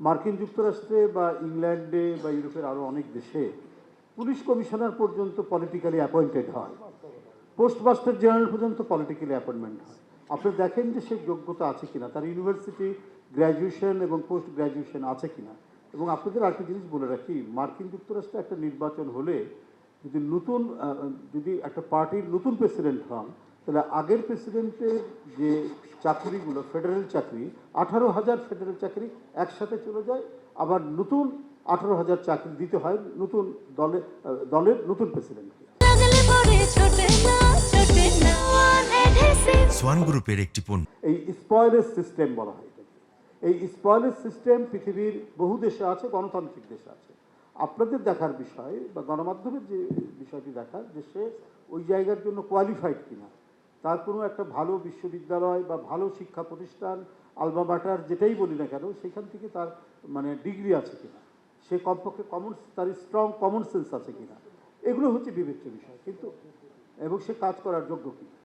মার্কিন যুক্তরাষ্ট্রে বা ইংল্যান্ডে বা ইউরোপের আরও অনেক দেশে পুলিশ কমিশনার পর্যন্ত পলিটিক্যালি অ্যাপয়েন্টেড হয়, পোস্টমাস্টার জেনারেল পর্যন্ত পলিটিক্যালি অ্যাপয়েন্টমেন্ট হয়। আপনি দেখেন যে সে যোগ্যতা আছে কিনা, তার ইউনিভার্সিটি গ্র্যাজুয়েশন এবং পোস্ট গ্র্যাজুয়েশন আছে কিনা। এবং আপনাদের আরেকটা জিনিস বলে রাখি, মার্কিন যুক্তরাষ্ট্রে একটা নির্বাচন হলে যদি যদি একটা পার্টির নতুন প্রেসিডেন্ট হন, তাহলে আগের প্রেসিডেন্টের যে চাকরিগুলো ফেডারেল চাকরি 18,000 ফেডারেল চাকরি একসাথে চলে যায়, আবার নতুন 18,000 চাকরি দিতে হয় নতুন দলের নতুন প্রেসিডেন্টকে। সোয়ান গ্রুপের একটি পণ্য। এই স্পয়েলের সিস্টেম বলা হয় এটাকে। এই স্পয়েলের সিস্টেম পৃথিবীর বহু দেশে আছে, গণতান্ত্রিক দেশে আছে। আপনাদের দেখার বিষয় বা গণমাধ্যমের যে বিষয়টি দেখার, যে সে ওই জায়গার জন্য কোয়ালিফাইড কিনা, তার কোনো একটা ভালো বিশ্ববিদ্যালয় বা ভালো শিক্ষা প্রতিষ্ঠান, আলমা মাটার যেটাই বলি না কেন, সেখান থেকে তার মানে ডিগ্রি আছে কিনা, সে কমপক্ষে তার স্ট্রং কমন সেন্স আছে কিনা, এগুলো হচ্ছে বিবেচ্য বিষয়। কিন্তু এবং সে কাজ করার যোগ্য কিনা।